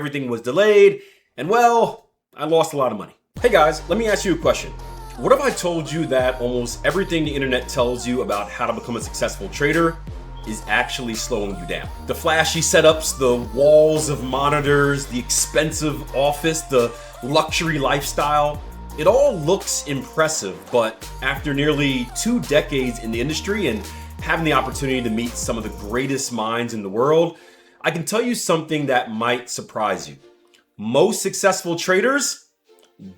everything was delayed, and well, I lost a lot of money. Hey guys, let me ask you a question. What if I told you that almost everything the internet tells you about how to become a successful trader is actually slowing you down? The flashy setups, the walls of monitors, the expensive office, the luxury lifestyle, it all looks impressive, but after nearly 2 decades in the industry and having the opportunity to meet some of the greatest minds in the world, I can tell you something that might surprise you. Most successful traders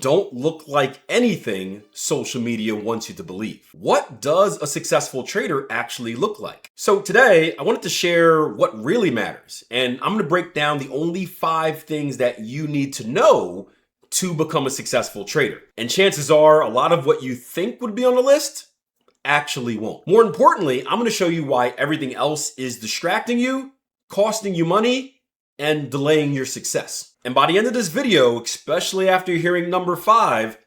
don't look like anything social media wants you to believe. What does a successful trader actually look like? So today, I wanted to share what really matters, and I'm going to break down the only 5 things that you need to know to become a successful trader. And chances are a lot of what you think would be on the list actually won't. More importantly, I'm going to show you why everything else is distracting you, costing you money, and delaying your success. And by the end of this video, especially after hearing number 5,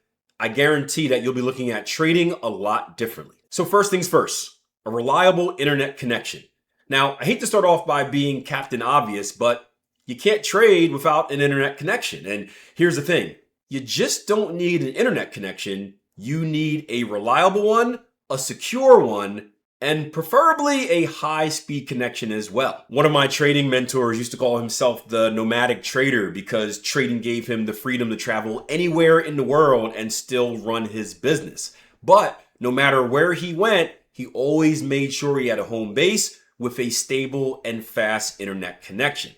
I guarantee that you'll be looking at trading a lot differently. So first things first, a reliable internet connection. Now, I hate to start off by being Captain Obvious, but you can't trade without an internet connection. And here's the thing, you just don't need an internet connection. You need a reliable one, a secure one, and preferably a high-speed connection as well. One of my trading mentors used to call himself the nomadic trader because trading gave him the freedom to travel anywhere in the world and still run his business. But no matter where he went, he always made sure he had a home base with a stable and fast internet connection.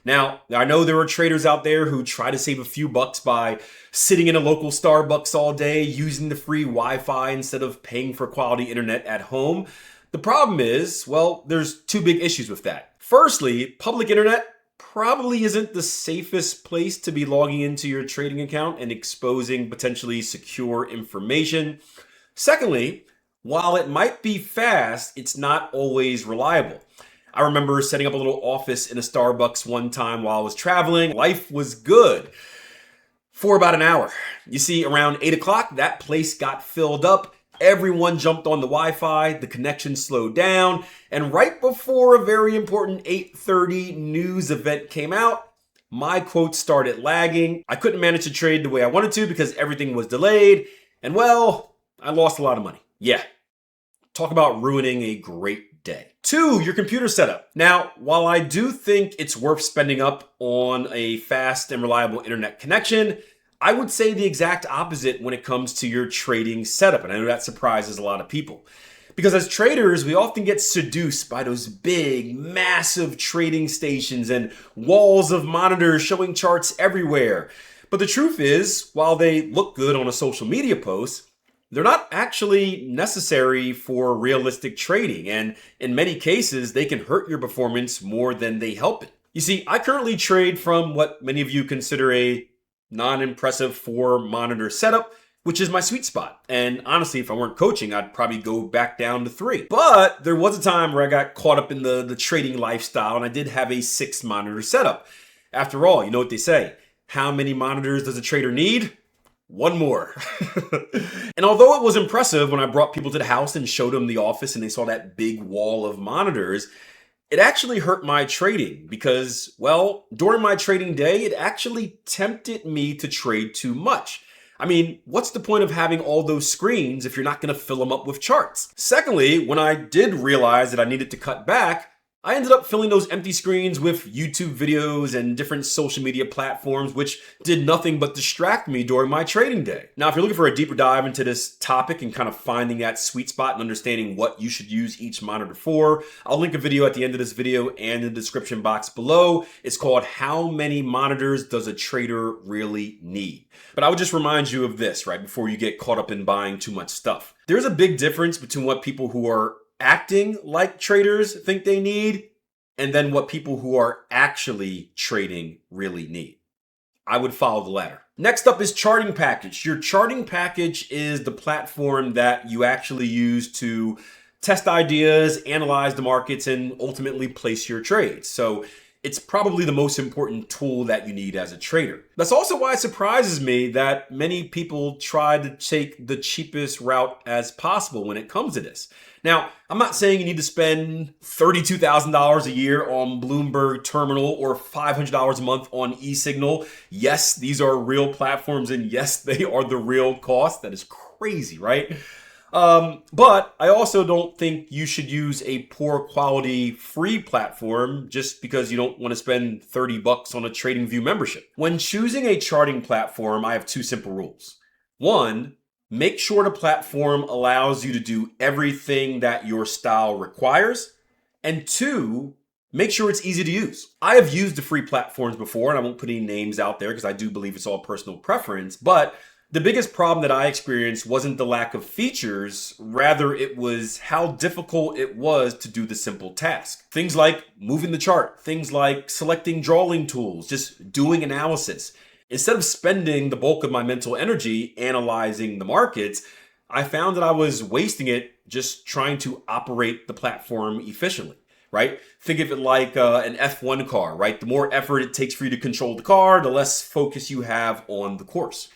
Now, I know there are traders out there who try to save a few bucks by sitting in a local Starbucks all day, using the free Wi-Fi instead of paying for quality internet at home. The problem is, well, there's 2 big issues with that. Firstly, public internet probably isn't the safest place to be logging into your trading account and exposing potentially secure information. Secondly, while it might be fast, it's not always reliable. I remember setting up a little office in a Starbucks one time while I was traveling. Life was good for about an hour. You see, around 8 o'clock, that place got filled up. Everyone jumped on the Wi-Fi, the connection slowed down, and right before a very important 8:30 news event came out, my quotes started lagging. I couldn't manage to trade the way I wanted to because everything was delayed, and well, I lost a lot of money. Yeah, talk about ruining a great day. 2, your computer setup. Now, while I do think it's worth spending up on a fast and reliable internet connection, I would say the exact opposite when it comes to your trading setup. And I know that surprises a lot of people. Because as traders, we often get seduced by those big, massive trading stations and walls of monitors showing charts everywhere. But the truth is, while they look good on a social media post, they're not actually necessary for realistic trading, and in many cases, they can hurt your performance more than they help it. You see, I currently trade from what many of you consider a non-impressive 4-monitor setup, which is my sweet spot. And honestly, if I weren't coaching, I'd probably go back down to 3. But there was a time where I got caught up in the trading lifestyle, and I did have a 6-monitor setup. After all, you know what they say, how many monitors does a trader need? 1 more. And although it was impressive when I brought people to the house and showed them the office and they saw that big wall of monitors, it actually hurt my trading because, well, during my trading day, it actually tempted me to trade too much. I mean, what's the point of having all those screens if you're not going to fill them up with charts? Secondly, when I did realize that I needed to cut back, I ended up filling those empty screens with YouTube videos and different social media platforms, which did nothing but distract me during my trading day. Now, if you're looking for a deeper dive into this topic and kind of finding that sweet spot and understanding what you should use each monitor for, I'll link a video at the end of this video and in the description box below. It's called How Many Monitors Does a Trader Really Need? But I would just remind you of this, right, before you get caught up in buying too much stuff. There's a big difference between what people who are acting like traders think they need and then what people who are actually trading really need. I would follow the latter. Next up is charting package. Your charting package is the platform that you actually use to test ideas, analyze the markets, and ultimately place your trades. So it's probably the most important tool that you need as a trader. That's also why it surprises me that many people try to take the cheapest route as possible when it comes to this. Now, I'm not saying you need to spend $32,000 a year on Bloomberg Terminal or $500 a month on eSignal. Yes, these are real platforms, and yes, they are the real cost. That is crazy, right? But I also don't think you should use a poor quality free platform just because you don't want to spend $30 on a TradingView membership. When choosing a charting platform, I have two simple rules. One, make sure the platform allows you to do everything that your style requires. And two, make sure it's easy to use. I have used the free platforms before, and I won't put any names out there because I do believe it's all personal preference, but the biggest problem that I experienced wasn't the lack of features, rather it was how difficult it was to do the simple task. Things like moving the chart, things like selecting drawing tools, just doing analysis. Instead of spending the bulk of my mental energy analyzing the markets, I found that I was wasting it just trying to operate the platform efficiently, right? Think of it like an F1 car, right? The more effort it takes for you to control the car, the less focus you have on the course.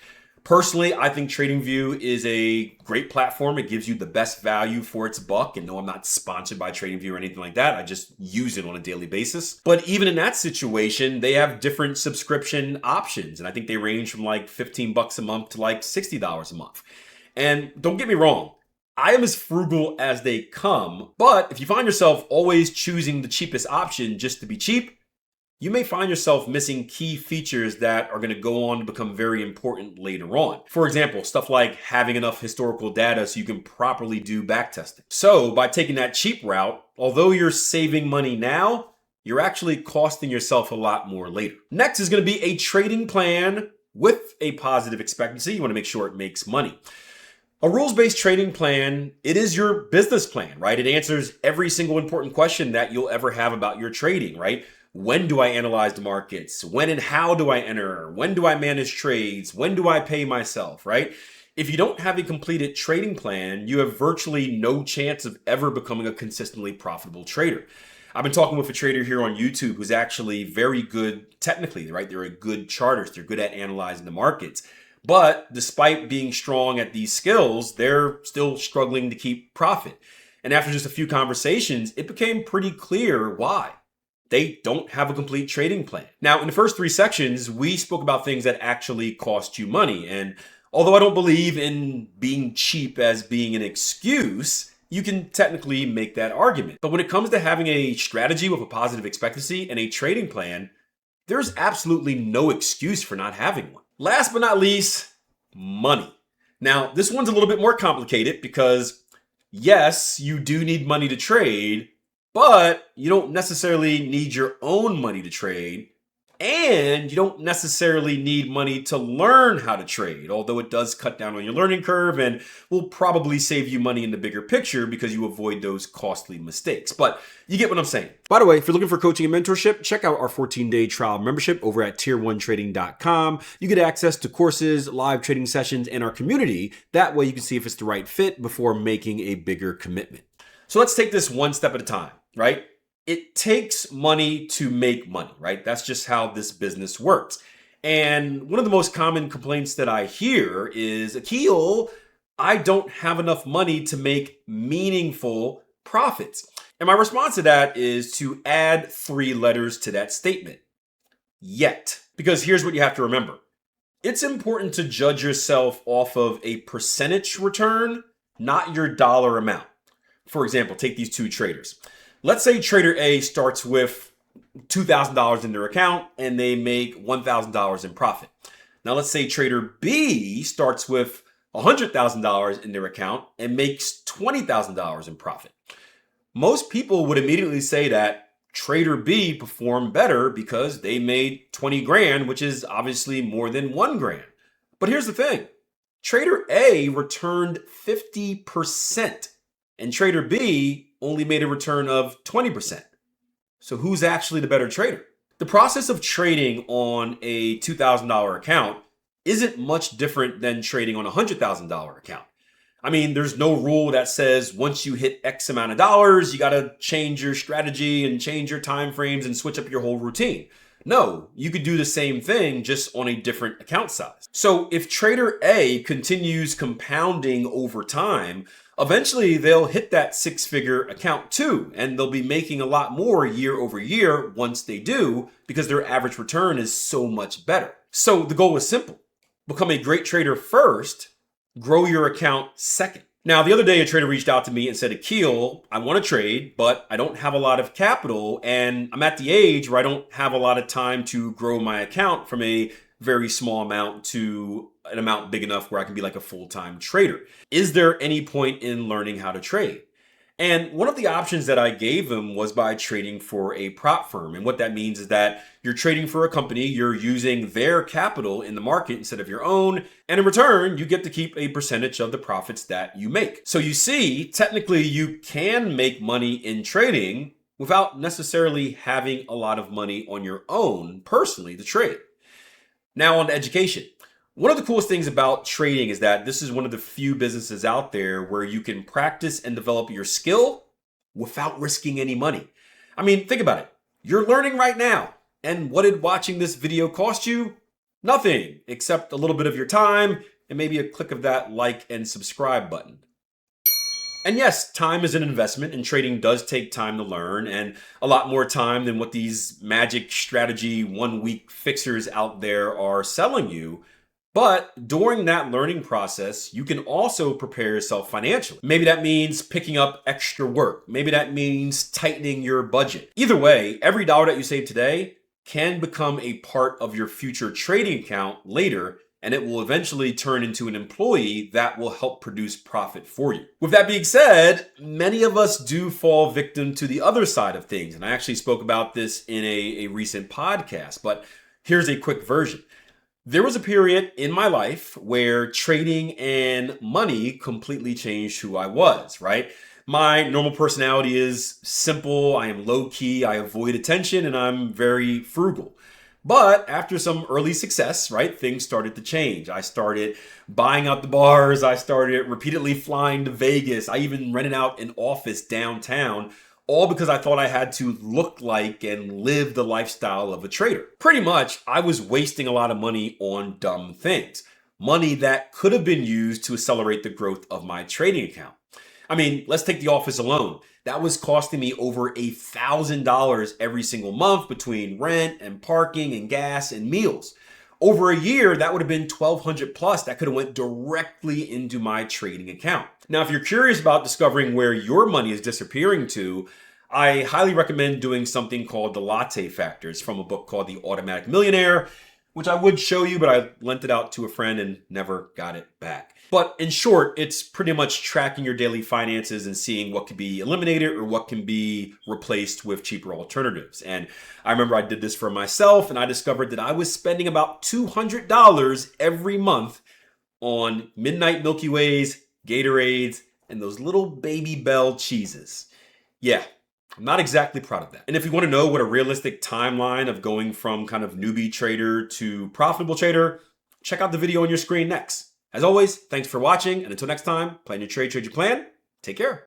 Personally, I think TradingView is a great platform. It gives you the best value for its buck. And no, I'm not sponsored by TradingView or anything like that. I just use it on a daily basis. But even in that situation, they have different subscription options. And I think they range from like $15 a month to like $60 a month. And don't get me wrong, I am as frugal as they come. But if you find yourself always choosing the cheapest option just to be cheap, you may find yourself missing key features that are going to go on to become very important later on. For example, stuff like having enough historical data so you can properly do backtesting. So by taking that cheap route, although you're saving money now, you're actually costing yourself a lot more later. Next is going to be a trading plan with a positive expectancy. You want to make sure it makes money. A rules-based trading plan, it is your business plan, right? It answers every single important question that you'll ever have about your trading, right? When do I analyze the markets? When and how do I enter? When do I manage trades? When do I pay myself, right? If you don't have a completed trading plan, you have virtually no chance of ever becoming a consistently profitable trader. I've been talking with a trader here on YouTube who's actually very good technically, right? They're a good chartist. They're good at analyzing the markets. But despite being strong at these skills, they're still struggling to keep profit. And after just a few conversations, it became pretty clear why. They don't have a complete trading plan. Now, in the first 3 sections, we spoke about things that actually cost you money. And although I don't believe in being cheap as being an excuse, you can technically make that argument. But when it comes to having a strategy with a positive expectancy and a trading plan, there's absolutely no excuse for not having one. Last but not least, money. Now, this one's a little bit more complicated because yes, you do need money to trade, but you don't necessarily need your own money to trade, and you don't necessarily need money to learn how to trade, although it does cut down on your learning curve and will probably save you money in the bigger picture because you avoid those costly mistakes. But you get what I'm saying. By the way, if you're looking for coaching and mentorship, check out our 14-day trial membership over at tier1trading.com. You get access to courses, live trading sessions, and our community. That way you can see if it's the right fit before making a bigger commitment. So let's take this one step at a time, right? It takes money to make money, right? That's just how this business works. And one of the most common complaints that I hear is, Akil, I don't have enough money to make meaningful profits. And my response to that is to add 3 letters to that statement. Yet. Because here's what you have to remember. It's important to judge yourself off of a percentage return, not your dollar amount. For example, take these 2 traders. Let's say trader A starts with $2,000 in their account and they make $1,000 in profit. Now let's say trader B starts with $100,000 in their account and makes $20,000 in profit. Most people would immediately say that trader B performed better because they made 20 grand, which is obviously more than 1 grand. But here's the thing. Trader A returned 50% and trader B only made a return of 20%. So who's actually the better trader? The process of trading on a $2,000 account isn't much different than trading on a $100,000 account. I mean, there's no rule that says once you hit X amount of dollars, you got to change your strategy and change your time frames and switch up your whole routine. No, you could do the same thing just on a different account size. So if trader A continues compounding over time, eventually they'll hit that six-figure account too, and they'll be making a lot more year over year once they do because their average return is so much better. So the goal is simple. Become a great trader first, grow your account second. Now, the other day, a trader reached out to me and said, Akil, I want to trade, but I don't have a lot of capital, and I'm at the age where I don't have a lot of time to grow my account from a very small amount to an amount big enough where I can be like a full-time trader. Is there any point in learning how to trade? And one of the options that I gave him was by trading for a prop firm. And what that means is that you're trading for a company, you're using their capital in the market instead of your own. And in return, you get to keep a percentage of the profits that you make. So you see, technically you can make money in trading without necessarily having a lot of money on your own personally to trade. Now on to education. One of the coolest things about trading is that this is one of the few businesses out there where you can practice and develop your skill without risking any money. I mean, think about it. You're learning right now. And what did watching this video cost you? Nothing, except a little bit of your time and maybe a click of that like and subscribe button. And yes, time is an investment and trading does take time to learn and a lot more time than what these magic strategy 1 week fixers out there are selling you. But during that learning process, you can also prepare yourself financially. Maybe that means picking up extra work. Maybe that means tightening your budget. Either way, every dollar that you save today can become a part of your future trading account later, and it will eventually turn into an employee that will help produce profit for you. With that being said, many of us do fall victim to the other side of things. And I actually spoke about this in a recent podcast, but here's a quick version. There was a period in my life where trading and money completely changed who I was, right? My normal personality is simple, I am low key, I avoid attention, and I'm very frugal. But after some early success, right, things started to change. I started buying out the bars, I started repeatedly flying to Vegas, I even rented out an office downtown, all because I thought I had to look like and live the lifestyle of a trader. Pretty much, I was wasting a lot of money on dumb things. Money that could have been used to accelerate the growth of my trading account. I mean, let's take the office alone. That was costing me over $1,000 every single month between rent and parking and gas and meals. Over a year, that would have been $1,200 plus that could have went directly into my trading account. Now, if you're curious about discovering where your money is disappearing to, I highly recommend doing something called the Latte Factor. It's from a book called The Automatic Millionaire, which I would show you, but I lent it out to a friend and never got it back. But in short, it's pretty much tracking your daily finances and seeing what can be eliminated or what can be replaced with cheaper alternatives. And I remember I did this for myself and I discovered that I was spending about $200 every month on Midnight Milky Ways, Gatorades, and those little Baby Bell cheeses. Yeah, I'm not exactly proud of that. And if you want to know what a realistic timeline of going from kind of newbie trader to profitable trader, check out the video on your screen next. As always, thanks for watching, and until next time, plan your trade, trade your plan. Take care.